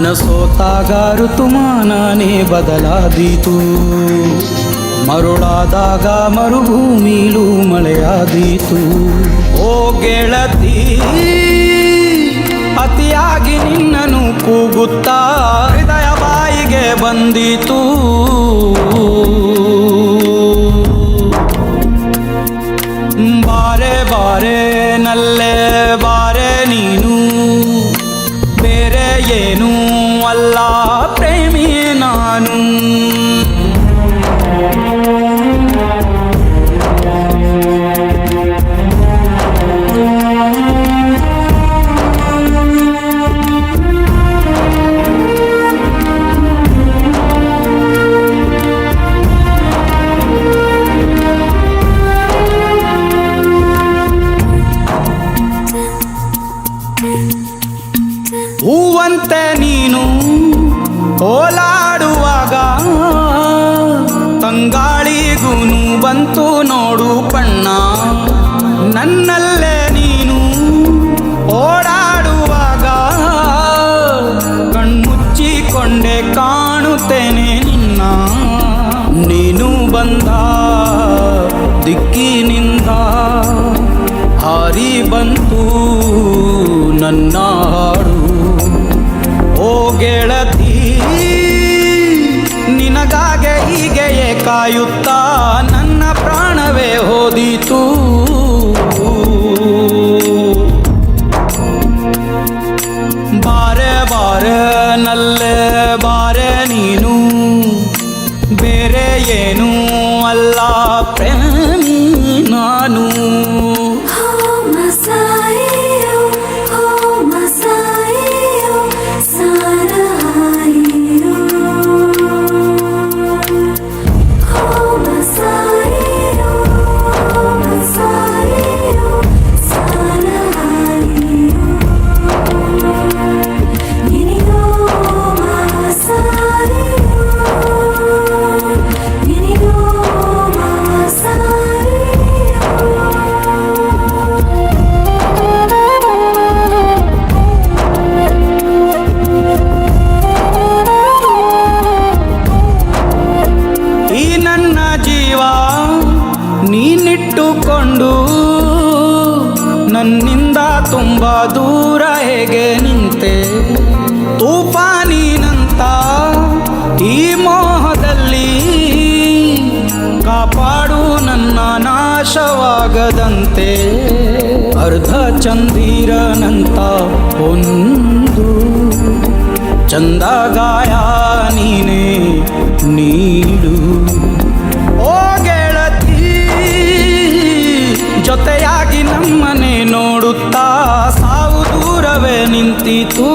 ಮನಸೋತಾಗ ಋತುಮಾನನೇ ಬದಲಾದೀತು, ಮರುಳಾದಾಗ ಮರುಭೂಮಿಲೂ ಮಳೆಯಾದೀತು. ಓ ಗೆಳತಿ, ಅತಿಯಾಗಿ ನಿನ್ನನು ಕೂಗುತ್ತಾ ಹೃದಯ ಬಾಯಿಗೆ ಬಂದೀತು. ಬಾರೆ ಬಾರೆ ನಲ್ಲೇ ಬಾರೆ ನೀನು, ಬೇರೆ ಏನೂ ಅಲ್ಲ ಪ್ರೇಮಿ ನಾನು. ಹೂವಂತೆ ನೀನು ಓಲಾಡುವಾಗ ತಂಗಾಳಿಗೂನು ಬಂತು ನೋಡು ಬಣ್ಣ. ನನ್ನಲ್ಲೇ ನೀನು ಓಡಾಡುವಾಗ ಕಣ್ಮುಚ್ಚಿಕೊಂಡೆ ಕಾಣುತ್ತೇನೆ ನಿನ್ನ. ನೀನು ಬಂದ ದಿಕ್ಕಿನಿಂದ ಹಾರಿ ಬಂತು ನನ್ನ ಹಾಡು. ಓ ಗೆಳತಿ, ನಿನಗಾಗೆ ಹೀಗೆಯೇ ಕಾಯುತ್ತಾ ನನ್ನ ಪ್ರಾಣವೇ ಹೋದೀತು. ಬಾರೆ ಬಾರೆ ನಲ್ಲೇ ಬಾರೆ ನೀನು, ಬೇರೆ ಏನೂ ಅಲ್ಲ ಪ್ರೇಮಿ ನಾನು. ನೀನಿಟ್ಟುಕೊಂಡು ನನ್ನಿಂದ ತುಂಬ ದೂರ ಹೇಗೆ ನಿಂತೆ, ತೂಫಾನಿನಂತ ಈ ಮೋಹದಲ್ಲಿ ಕಾಪಾಡು ನನ್ನ ನಾಶವಾಗದಂತೆ. ಅರ್ಧ ಚಂದಿರನಂತ ಒಂದು ಚಂದ ಗಾಯ ನೀನೇ ನೀಡು. ಜೊತೆಯಾಗಿ ನಮ್ಮನೆ ನೋಡುತ್ತಾ ಸಾವು ದೂರವೇ ನಿಂತಿತು.